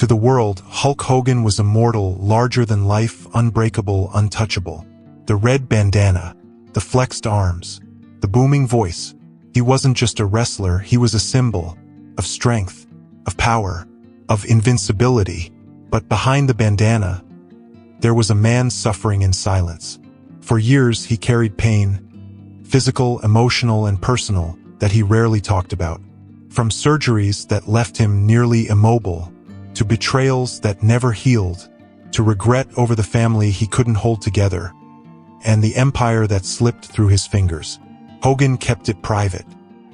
To the world, Hulk Hogan was immortal, larger than life, unbreakable, untouchable. The red bandana, the flexed arms, the booming voice. He wasn't just a wrestler, he was a symbol of strength, of power, of invincibility. But behind the bandana, there was a man suffering in silence. For years, he carried pain, physical, emotional, and personal, that he rarely talked about. From surgeries that left him nearly immobile, to betrayals that never healed, to regret over the family he couldn't hold together, and the empire that slipped through his fingers. Hogan kept it private.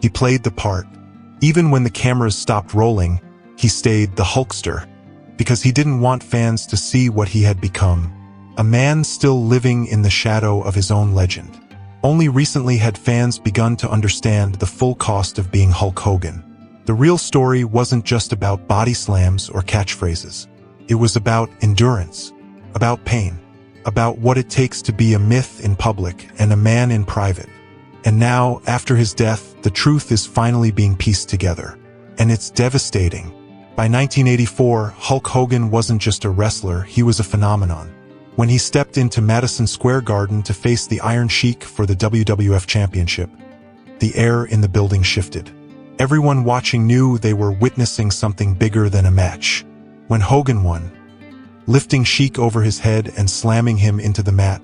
He played the part. Even when the cameras stopped rolling, he stayed the Hulkster, because he didn't want fans to see what he had become. A man still living in the shadow of his own legend. Only recently had fans begun to understand the full cost of being Hulk Hogan. The real story wasn't just about body slams or catchphrases. It was about endurance, about pain, about what it takes to be a myth in public and a man in private. And now, after his death, the truth is finally being pieced together. And it's devastating. By 1984, Hulk Hogan wasn't just a wrestler, he was a phenomenon. When he stepped into Madison Square Garden to face the Iron Sheik for the WWF Championship, the air in the building shifted. Everyone watching knew they were witnessing something bigger than a match. When Hogan won, lifting Sheik over his head and slamming him into the mat,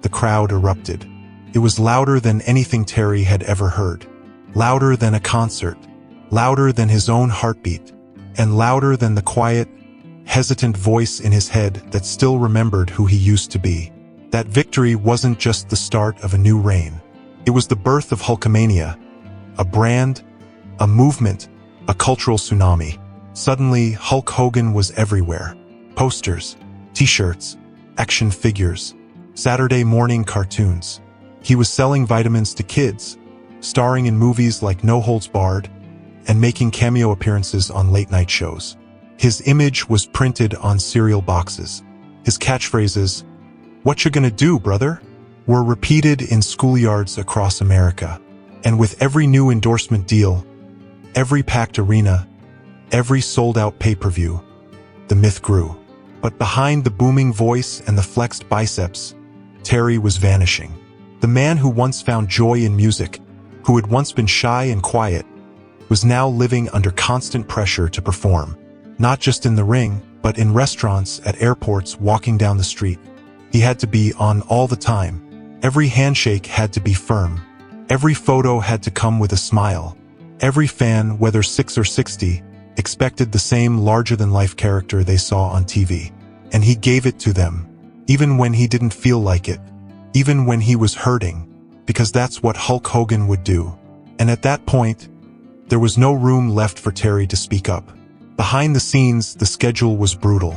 the crowd erupted. It was louder than anything Terry had ever heard. Louder than a concert, louder than his own heartbeat, and louder than the quiet, hesitant voice in his head that still remembered who he used to be. That victory wasn't just the start of a new reign. It was the birth of Hulkamania, a brand, a movement, a cultural tsunami. Suddenly, Hulk Hogan was everywhere. Posters, t-shirts, action figures, Saturday morning cartoons. He was selling vitamins to kids, starring in movies like No Holds Barred, and making cameo appearances on late-night shows. His image was printed on cereal boxes. His catchphrases, "What you gonna do, brother?" were repeated in schoolyards across America. And with every new endorsement deal, every packed arena, every sold-out pay-per-view, the myth grew. But behind the booming voice and the flexed biceps, Terry was vanishing. The man who once found joy in music, who had once been shy and quiet, was now living under constant pressure to perform. Not just in the ring, but in restaurants, at airports, walking down the street. He had to be on all the time. Every handshake had to be firm. Every photo had to come with a smile. Every fan, whether 6 or 60, expected the same larger-than-life character they saw on TV. And he gave it to them, even when he didn't feel like it, even when he was hurting, because that's what Hulk Hogan would do. And at that point, there was no room left for Terry to speak up. Behind the scenes, the schedule was brutal.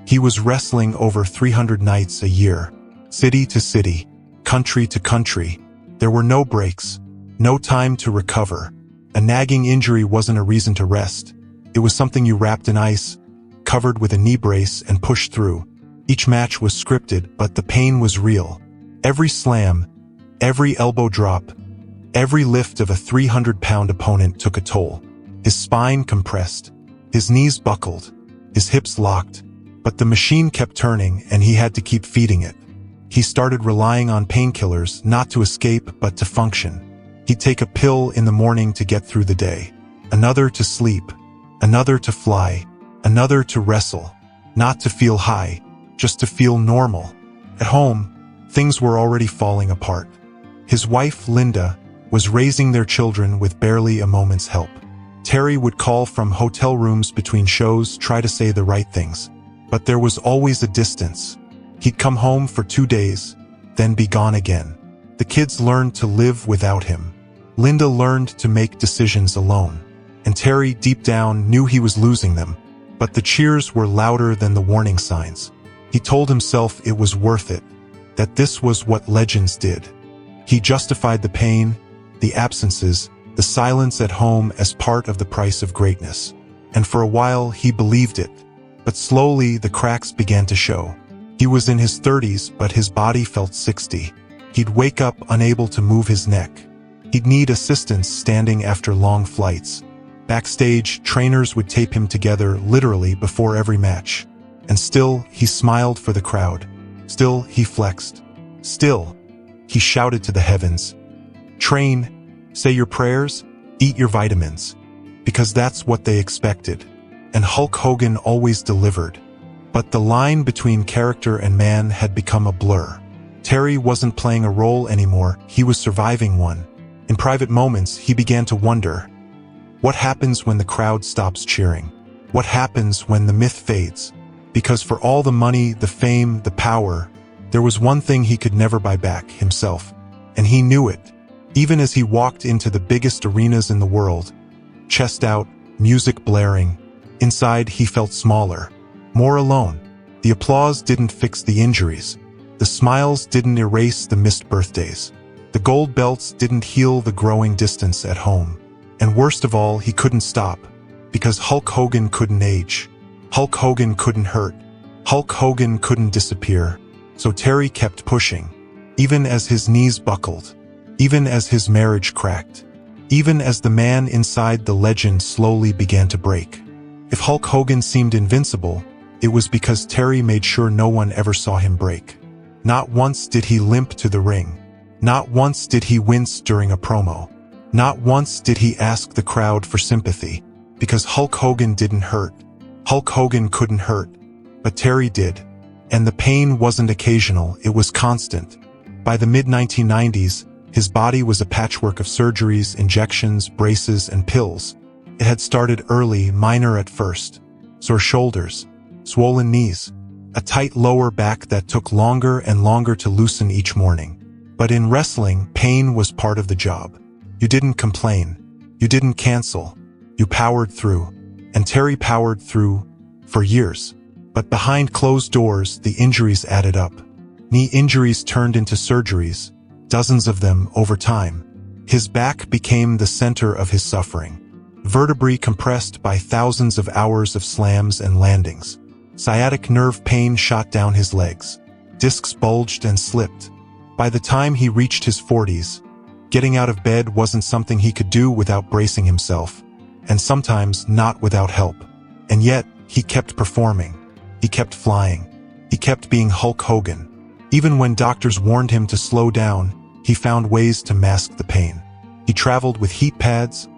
He was wrestling over 300 nights a year, city to city, country to country. There were no breaks, no time to recover. A nagging injury wasn't a reason to rest. It was something you wrapped in ice, covered with a knee brace, and pushed through. Each match was scripted, but the pain was real. Every slam, every elbow drop, every lift of a 300-pound opponent took a toll. His spine compressed, his knees buckled, his hips locked. But the machine kept turning, and he had to keep feeding it. He started relying on painkillers, not to escape, but to function. He'd take a pill in the morning to get through the day, another to sleep, another to fly, another to wrestle. Not to feel high, just to feel normal. At home, things were already falling apart. His wife, Linda, was raising their children with barely a moment's help. Terry would call from hotel rooms between shows, try to say the right things. But there was always a distance. He'd come home for 2 days, then be gone again. The kids learned to live without him. Linda learned to make decisions alone. And Terry, deep down, knew he was losing them. But the cheers were louder than the warning signs. He told himself it was worth it, that this was what legends did. He justified the pain, the absences, the silence at home as part of the price of greatness. And for a while, he believed it. But slowly, the cracks began to show. He was in his 30s, but his body felt 60. He'd wake up unable to move his neck. He'd need assistance standing after long flights. Backstage, trainers would tape him together literally before every match. And still, he smiled for the crowd. Still, he flexed. Still, he shouted to the heavens, "Train, say your prayers, eat your vitamins." Because that's what they expected. And Hulk Hogan always delivered. But the line between character and man had become a blur. Terry wasn't playing a role anymore, he was surviving one. In private moments, he began to wonder, what happens when the crowd stops cheering? What happens when the myth fades? Because for all the money, the fame, the power, there was one thing he could never buy back, himself. And he knew it. Even as he walked into the biggest arenas in the world, chest out, music blaring, inside he felt smaller, more alone. The applause didn't fix the injuries. The smiles didn't erase the missed birthdays. The gold belts didn't heal the growing distance at home. And worst of all, he couldn't stop. Because Hulk Hogan couldn't age. Hulk Hogan couldn't hurt. Hulk Hogan couldn't disappear. So Terry kept pushing. Even as his knees buckled. Even as his marriage cracked. Even as the man inside the legend slowly began to break. If Hulk Hogan seemed invincible, it was because Terry made sure no one ever saw him break. Not once did he limp to the ring. Not once did he wince during a promo. Not once did he ask the crowd for sympathy. Because Hulk Hogan didn't hurt. Hulk Hogan couldn't hurt. But Terry did. And the pain wasn't occasional, it was constant. By the mid-1990s, his body was a patchwork of surgeries, injections, braces, and pills. It had started early, minor at first. Sore shoulders, swollen knees, a tight lower back that took longer and longer to loosen each morning. But in wrestling, pain was part of the job. You didn't complain. You didn't cancel. You powered through. And Terry powered through for years. But behind closed doors, the injuries added up. Knee injuries turned into surgeries, dozens of them over time. His back became the center of his suffering. Vertebrae compressed by thousands of hours of slams and landings. Sciatic nerve pain shot down his legs. Discs bulged and slipped. By the time he reached his 40s, getting out of bed wasn't something he could do without bracing himself, and sometimes not without help. And yet, he kept performing. He kept flying. He kept being Hulk Hogan. Even when doctors warned him to slow down, he found ways to mask the pain. He traveled with heat pads,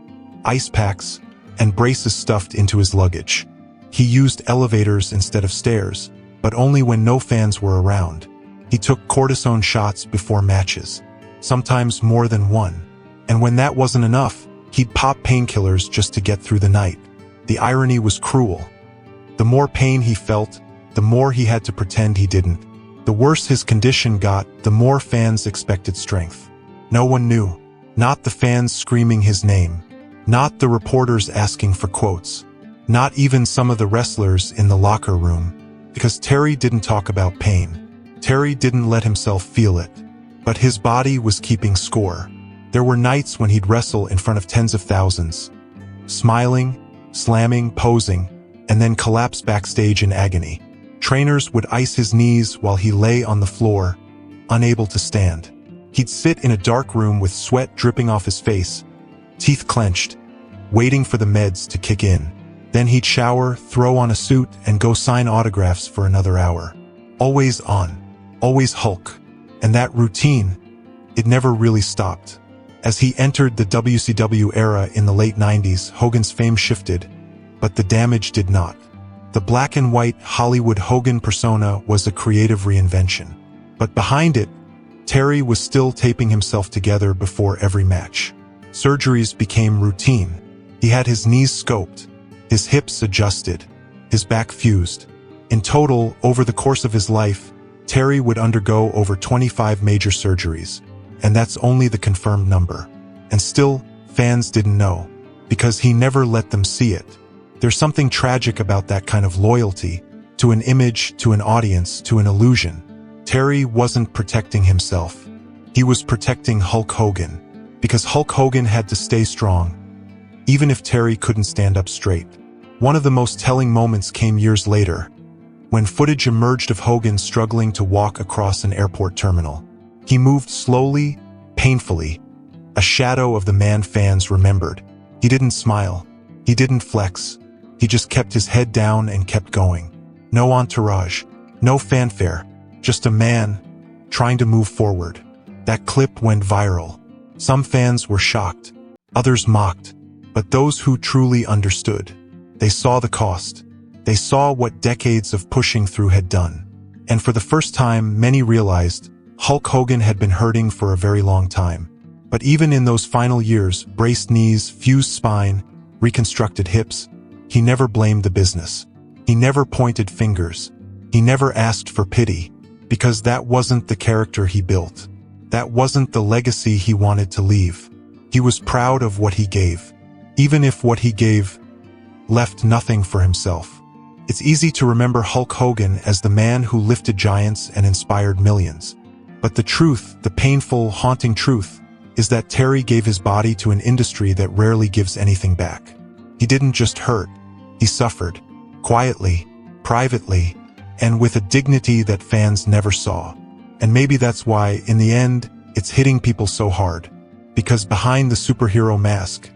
ice packs, and braces stuffed into his luggage. He used elevators instead of stairs, but only when no fans were around. He took cortisone shots before matches, sometimes more than one. And when that wasn't enough, he'd pop painkillers just to get through the night. The irony was cruel. The more pain he felt, the more he had to pretend he didn't. The worse his condition got, the more fans expected strength. No one knew. Not the fans screaming his name. Not the reporters asking for quotes. Not even some of the wrestlers in the locker room. Because Terry didn't talk about pain. Terry didn't let himself feel it. But his body was keeping score. There were nights when he'd wrestle in front of tens of thousands. Smiling, slamming, posing, and then collapse backstage in agony. Trainers would ice his knees while he lay on the floor, unable to stand. He'd sit in a dark room with sweat dripping off his face, teeth clenched, waiting for the meds to kick in. Then he'd shower, throw on a suit, and go sign autographs for another hour. Always on. Always Hulk. And that routine, it never really stopped. As he entered the WCW era in the late 90s, Hogan's fame shifted, but the damage did not. The black and white Hollywood Hogan persona was a creative reinvention. But behind it, Terry was still taping himself together before every match. Surgeries became routine. He had his knees scoped, his hips adjusted, his back fused. In total, over the course of his life, Terry would undergo over 25 major surgeries. And that's only the confirmed number. And still, fans didn't know, because he never let them see it. There's something tragic about that kind of loyalty, to an image, to an audience, to an illusion. Terry wasn't protecting himself. He was protecting Hulk Hogan, because Hulk Hogan had to stay strong, even if Terry couldn't stand up straight. One of the most telling moments came years later, when footage emerged of Hogan struggling to walk across an airport terminal. He moved slowly, painfully, a shadow of the man fans remembered. He didn't smile. He didn't flex. He just kept his head down and kept going. No entourage, no fanfare, just a man trying to move forward. That clip went viral. Some fans were shocked, others mocked, but those who truly understood, they saw the cost. They saw what decades of pushing through had done. And for the first time, many realized Hulk Hogan had been hurting for a very long time. But even in those final years, braced knees, fused spine, reconstructed hips, he never blamed the business. He never pointed fingers. He never asked for pity, because that wasn't the character he built. That wasn't the legacy he wanted to leave. He was proud of what he gave, even if what he gave left nothing for himself. It's easy to remember Hulk Hogan as the man who lifted giants and inspired millions. But the truth, the painful, haunting truth, is that Terry gave his body to an industry that rarely gives anything back. He didn't just hurt, he suffered, quietly, privately, and with a dignity that fans never saw. And maybe that's why, in the end, it's hitting people so hard. Because behind the superhero mask,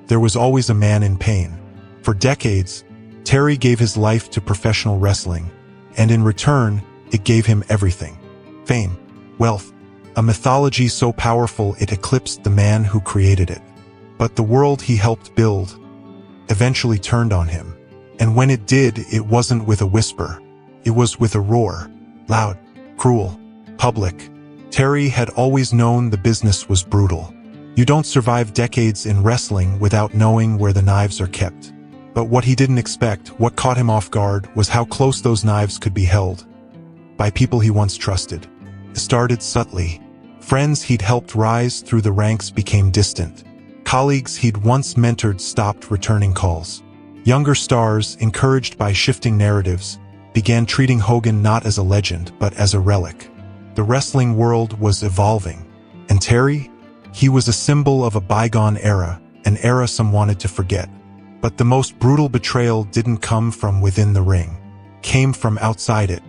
there was always a man in pain. For decades, Terry gave his life to professional wrestling, and in return, it gave him everything. Fame, wealth, a mythology so powerful it eclipsed the man who created it. But the world he helped build eventually turned on him. And when it did, it wasn't with a whisper. It was with a roar. Loud, cruel, public. Terry had always known the business was brutal. You don't survive decades in wrestling without knowing where the knives are kept. But what he didn't expect, what caught him off guard, was how close those knives could be held. By people he once trusted. It started subtly. Friends he'd helped rise through the ranks became distant. Colleagues he'd once mentored stopped returning calls. Younger stars, encouraged by shifting narratives, began treating Hogan not as a legend, but as a relic. The wrestling world was evolving. And Terry? He was a symbol of a bygone era, an era some wanted to forget. But the most brutal betrayal didn't come from within the ring. It came from outside it.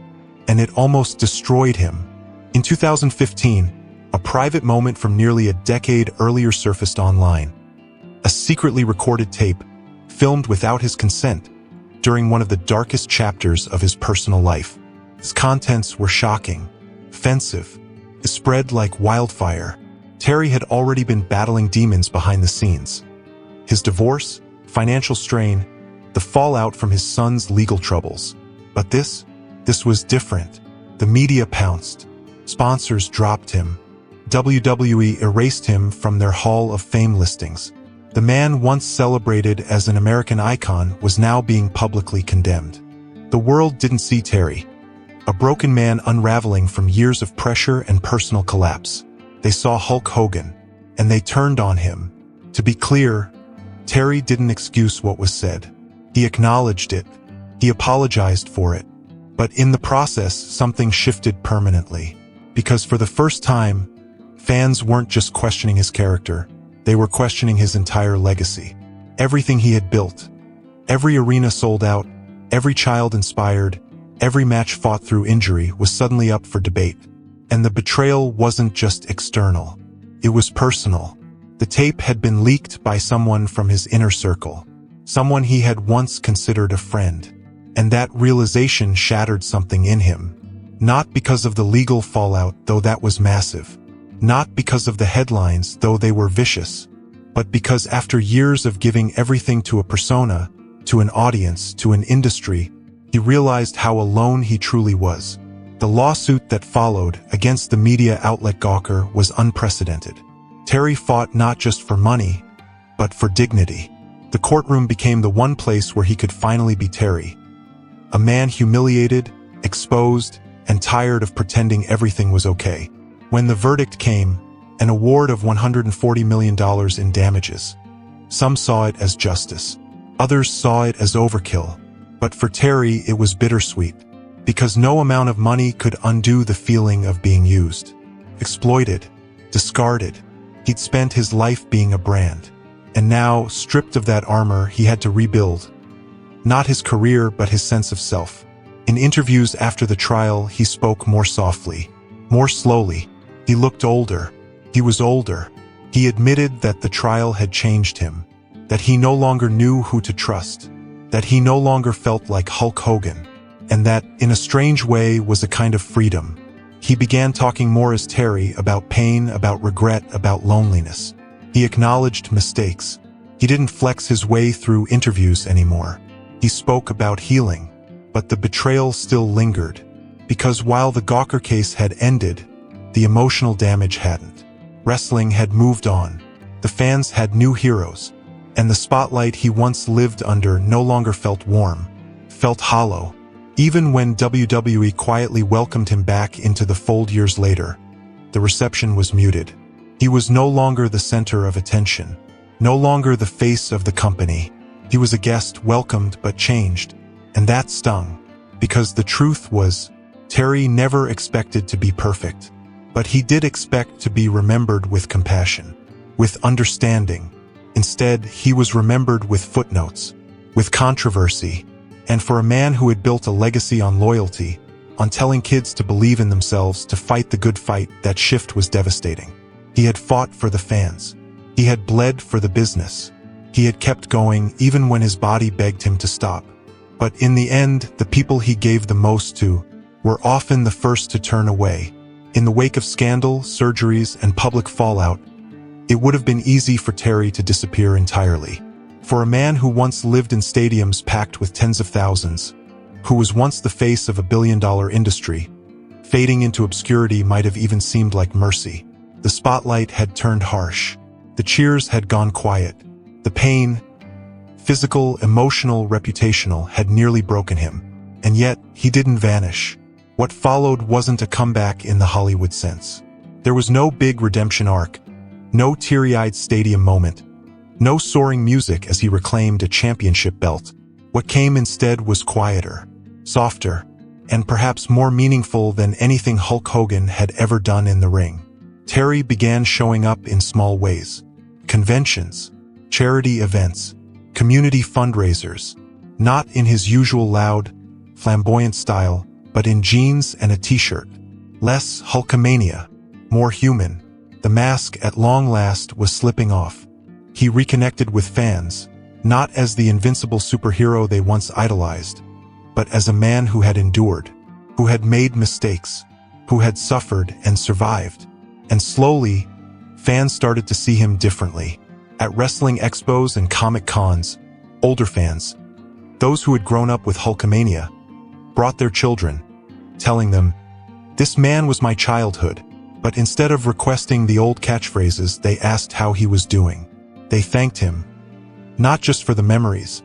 And it almost destroyed him. In 2015, a private moment from nearly a decade earlier surfaced online. A secretly recorded tape, filmed without his consent, during one of the darkest chapters of his personal life. Its contents were shocking, offensive. It spread like wildfire. Terry had already been battling demons behind the scenes. His divorce, financial strain, the fallout from his son's legal troubles. But this was different. The media pounced. Sponsors dropped him. WWE erased him from their Hall of Fame listings. The man once celebrated as an American icon was now being publicly condemned. The world didn't see Terry, a broken man unraveling from years of pressure and personal collapse. They saw Hulk Hogan, and they turned on him. To be clear, Terry didn't excuse what was said. He acknowledged it. He apologized for it. But in the process, something shifted permanently. Because for the first time, fans weren't just questioning his character, they were questioning his entire legacy. Everything he had built, every arena sold out, every child inspired, every match fought through injury was suddenly up for debate. And the betrayal wasn't just external. It was personal. The tape had been leaked by someone from his inner circle, someone he had once considered a friend. And that realization shattered something in him. Not because of the legal fallout, though that was massive. Not because of the headlines, though they were vicious. But because after years of giving everything to a persona, to an audience, to an industry, he realized how alone he truly was. The lawsuit that followed against the media outlet Gawker was unprecedented. Terry fought not just for money, but for dignity. The courtroom became the one place where he could finally be Terry. A man humiliated, exposed, and tired of pretending everything was okay. When the verdict came, an award of $140 million in damages. Some saw it as justice. Others saw it as overkill. But for Terry, it was bittersweet. Because no amount of money could undo the feeling of being used. Exploited. Discarded. He'd spent his life being a brand. And now, stripped of that armor, he had to rebuild. Not his career, but his sense of self. In interviews after the trial, he spoke more softly, more slowly. He looked older. He was older. He admitted that the trial had changed him. that he no longer knew who to trust, that he no longer felt like Hulk Hogan, and that, in a strange way, was a kind of freedom. He began talking more as Terry about pain, about regret, about loneliness. He acknowledged mistakes. He didn't flex his way through interviews anymore. He spoke about healing, but the betrayal still lingered, because while the Gawker case had ended, the emotional damage hadn't. Wrestling had moved on. The fans had new heroes, and the spotlight he once lived under no longer felt warm, felt hollow. Even when WWE quietly welcomed him back into the fold years later, the reception was muted. He was no longer the center of attention, no longer the face of the company. He was a guest, welcomed but changed, and that stung, because the truth was, Terry never expected to be perfect, but he did expect to be remembered with compassion, with understanding. Instead, he was remembered with footnotes, with controversy, and for a man who had built a legacy on loyalty, on telling kids to believe in themselves, to fight the good fight, that shift was devastating. He had fought for the fans. He had bled for the business. He had kept going even when his body begged him to stop. But in the end, the people he gave the most to were often the first to turn away. In the wake of scandal, surgeries, and public fallout, it would have been easy for Terry to disappear entirely. For a man who once lived in stadiums packed with tens of thousands, who was once the face of a billion-dollar industry, fading into obscurity might have even seemed like mercy. The spotlight had turned harsh. The cheers had gone quiet. The pain, physical, emotional, reputational, had nearly broken him. And yet, he didn't vanish. What followed wasn't a comeback in the Hollywood sense. There was no big redemption arc, no teary-eyed stadium moment, no soaring music as he reclaimed a championship belt. What came instead was quieter, softer, and perhaps more meaningful than anything Hulk Hogan had ever done in the ring. Terry began showing up in small ways. Conventions, charity events, community fundraisers, not in his usual loud, flamboyant style, but in jeans and a t-shirt. Less Hulkamania, more human. The mask at long last was slipping off. He reconnected with fans, not as the invincible superhero they once idolized, but as a man who had endured, who had made mistakes, who had suffered and survived. And slowly, fans started to see him differently. At wrestling expos and comic cons, older fans, those who had grown up with Hulkamania, brought their children, telling them, "This man was my childhood." But instead of requesting the old catchphrases, they asked how he was doing. They thanked him, not just for the memories,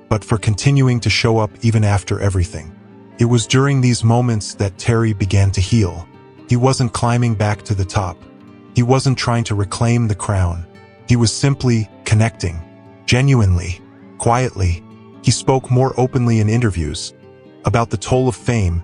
but for continuing to show up even after everything. It was during these moments that Terry began to heal. He wasn't climbing back to the top. He wasn't trying to reclaim the crown. He was simply connecting, genuinely, quietly. He spoke more openly in interviews about the toll of fame,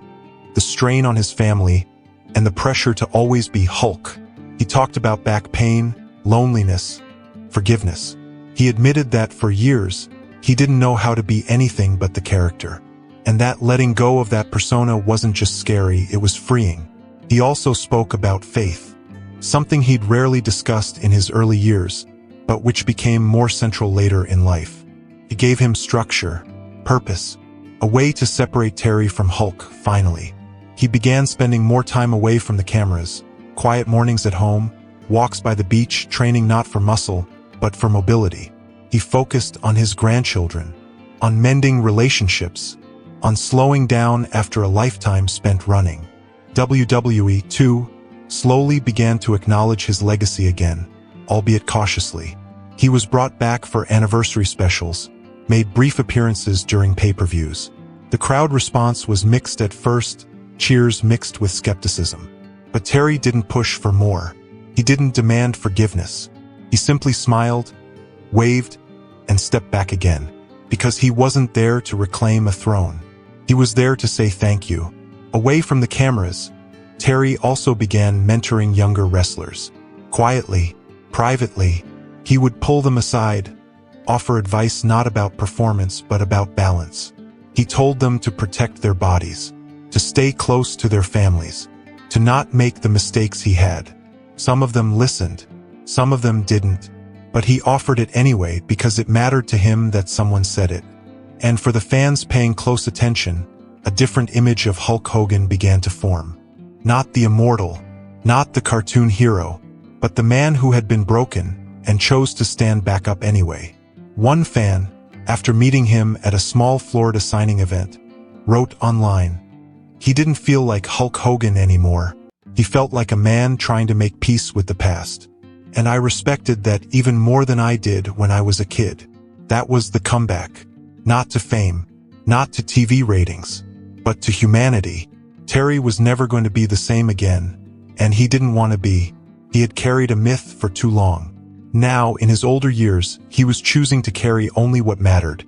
the strain on his family, and the pressure to always be Hulk. He talked about back pain, loneliness, forgiveness. He admitted that for years, he didn't know how to be anything but the character. And that letting go of that persona wasn't just scary, it was freeing. He also spoke about faith, something he'd rarely discussed in his early years, but which became more central later in life. It gave him structure, purpose, a way to separate Terry from Hulk, finally. He began spending more time away from the cameras, quiet mornings at home, walks by the beach, training not for muscle, but for mobility. He focused on his grandchildren, on mending relationships, on slowing down after a lifetime spent running. WWE, too, slowly began to acknowledge his legacy again, albeit cautiously. He was brought back for anniversary specials, made brief appearances during pay-per-views. The crowd response was mixed at first, cheers mixed with skepticism. But Terry didn't push for more. He didn't demand forgiveness. He simply smiled, waved, and stepped back again, because he wasn't there to reclaim a throne. He was there to say thank you. Away from the cameras, Terry also began mentoring younger wrestlers. Quietly, privately, he would pull them aside, offer advice not about performance but about balance. He told them to protect their bodies, to stay close to their families, to not make the mistakes he had. Some of them listened, some of them didn't, But he offered it anyway because it mattered to him that someone said it. And for the fans paying close attention, a different image of Hulk Hogan began to form. Not the immortal, not the cartoon hero, but the man who had been broken and chose to stand back up anyway. One fan, after meeting him at a small Florida signing event, wrote online, "He didn't feel like Hulk Hogan anymore. He felt like a man trying to make peace with the past. And I respected that even more than I did when I was a kid." That was the comeback. Not to fame, not to TV ratings, but to humanity. Terry was never going to be the same again, and he didn't want to be. He had carried a myth for too long. Now, in his older years, he was choosing to carry only what mattered.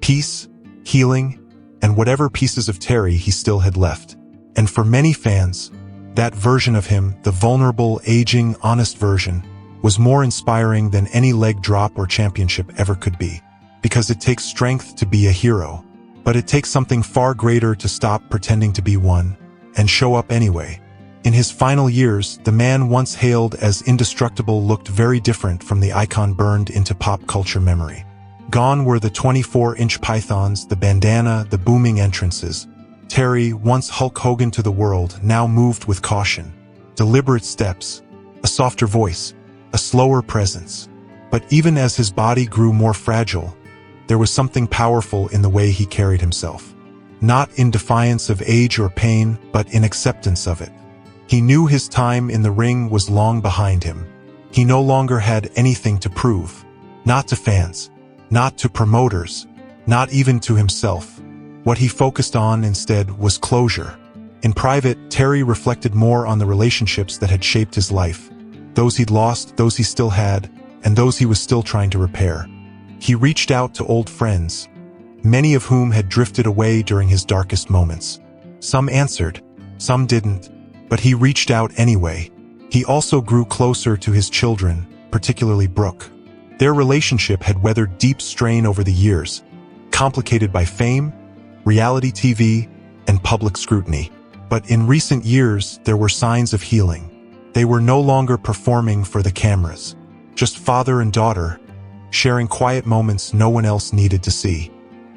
Peace, healing, and whatever pieces of Terry he still had left. And for many fans, that version of him, the vulnerable, aging, honest version, was more inspiring than any leg drop or championship ever could be. Because it takes strength to be a hero, but it takes something far greater to stop pretending to be one, and show up anyway. In his final years, the man once hailed as indestructible looked very different from the icon burned into pop culture memory. Gone were the 24-inch pythons, the bandana, the booming entrances. Terry, once Hulk Hogan to the world, now moved with caution. Deliberate steps, a softer voice, a slower presence. But even as his body grew more fragile, there was something powerful in the way he carried himself. Not in defiance of age or pain, but in acceptance of it. He knew his time in the ring was long behind him. He no longer had anything to prove. Not to fans, not to promoters, not even to himself. What he focused on instead was closure. In private, Terry reflected more on the relationships that had shaped his life. Those he'd lost, those he still had, and those he was still trying to repair. He reached out to old friends, many of whom had drifted away during his darkest moments. Some answered, some didn't, but he reached out anyway. He also grew closer to his children, particularly Brooke. Their relationship had weathered deep strain over the years, complicated by fame, reality TV, and public scrutiny. But in recent years, there were signs of healing. They were no longer performing for the cameras, just father and daughter, sharing quiet moments no one else needed to see.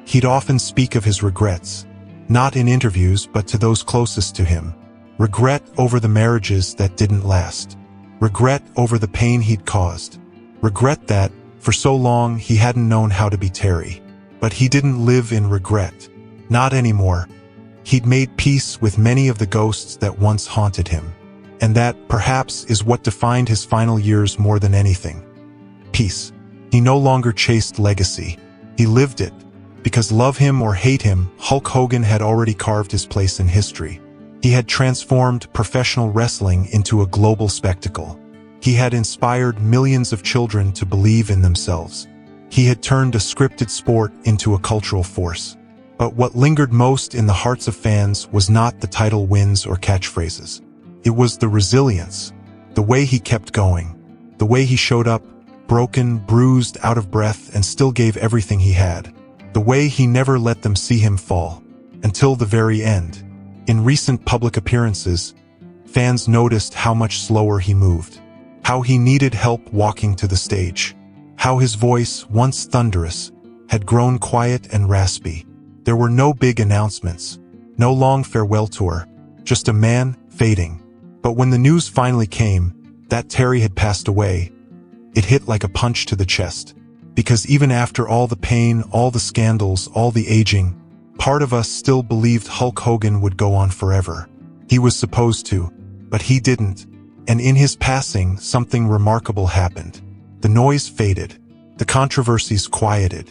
He'd often speak of his regrets, not in interviews but to those closest to him. Regret over the marriages that didn't last. Regret over the pain he'd caused. Regret that, for so long, he hadn't known how to be Terry. But he didn't live in regret. Not anymore. He'd made peace with many of the ghosts that once haunted him. And that, perhaps, is what defined his final years more than anything. Peace. He no longer chased legacy. He lived it. Because love him or hate him, Hulk Hogan had already carved his place in history. He had transformed professional wrestling into a global spectacle. He had inspired millions of children to believe in themselves. He had turned a scripted sport into a cultural force. But what lingered most in the hearts of fans was not the title wins or catchphrases. It was the resilience, the way he kept going, the way he showed up, broken, bruised, out of breath, and still gave everything he had. The way he never let them see him fall, until the very end. In recent public appearances, fans noticed how much slower he moved, how he needed help walking to the stage, how his voice, once thunderous, had grown quiet and raspy. There were no big announcements, no long farewell tour, just a man fading. But when the news finally came, that Terry had passed away, it hit like a punch to the chest. Because even after all the pain, all the scandals, all the aging, part of us still believed Hulk Hogan would go on forever. He was supposed to, but he didn't. And in his passing, something remarkable happened. The noise faded, the controversies quieted,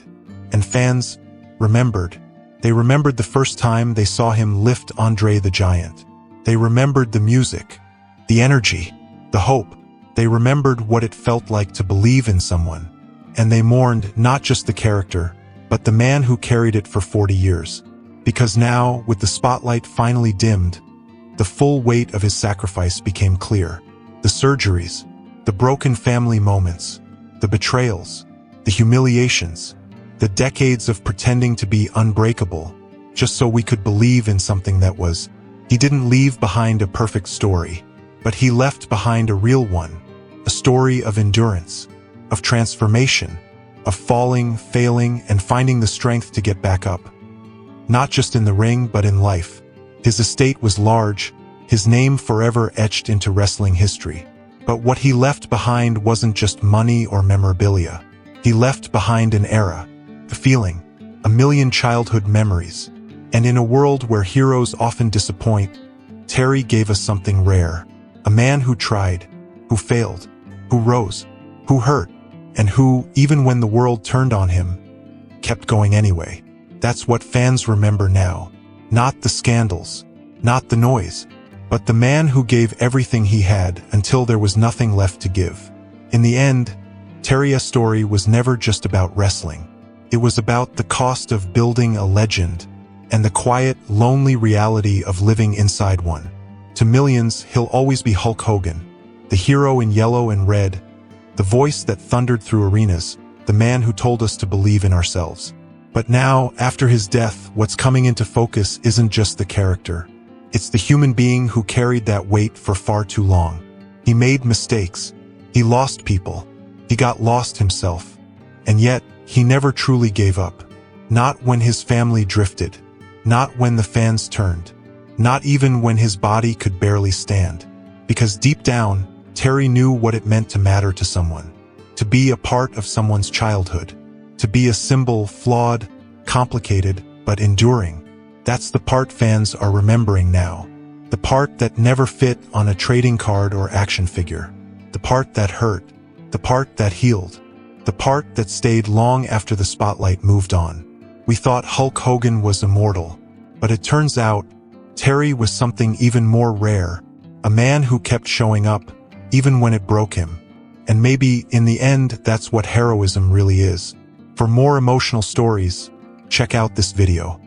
and fans remembered. They remembered the first time they saw him lift Andre the Giant. They remembered the music, the energy, the hope. They remembered what it felt like to believe in someone. And they mourned not just the character, but the man who carried it for 40 years. Because now, with the spotlight finally dimmed, the full weight of his sacrifice became clear. The surgeries, the broken family moments, the betrayals, the humiliations, the decades of pretending to be unbreakable, just so we could believe in something that was. He didn't leave behind a perfect story, but he left behind a real one, a story of endurance, of transformation, of falling, failing, and finding the strength to get back up. Not just in the ring, but in life. His estate was large, his name forever etched into wrestling history. But what he left behind wasn't just money or memorabilia. He left behind an era, a feeling, a million childhood memories. And in a world where heroes often disappoint, Terry gave us something rare. A man who tried, who failed, who rose, who hurt, and who, even when the world turned on him, kept going anyway. That's what fans remember now. Not the scandals, not the noise, but the man who gave everything he had until there was nothing left to give. In the end, Terry's story was never just about wrestling. It was about the cost of building a legend and the quiet, lonely reality of living inside one. To millions, he'll always be Hulk Hogan, the hero in yellow and red, the voice that thundered through arenas, the man who told us to believe in ourselves. But now, after his death, what's coming into focus isn't just the character. It's the human being who carried that weight for far too long. He made mistakes. He lost people. He got lost himself. And yet, he never truly gave up. Not when his family drifted. Not when the fans turned. Not even when his body could barely stand. Because deep down, Terry knew what it meant to matter to someone. To be a part of someone's childhood. To be a symbol, flawed, complicated, but enduring. That's the part fans are remembering now. The part that never fit on a trading card or action figure. The part that hurt. The part that healed. The part that stayed long after the spotlight moved on. We thought Hulk Hogan was immortal, but it turns out Terry was something even more rare. A man who kept showing up, even when it broke him. And maybe, in the end, that's what heroism really is. For more emotional stories, check out this video.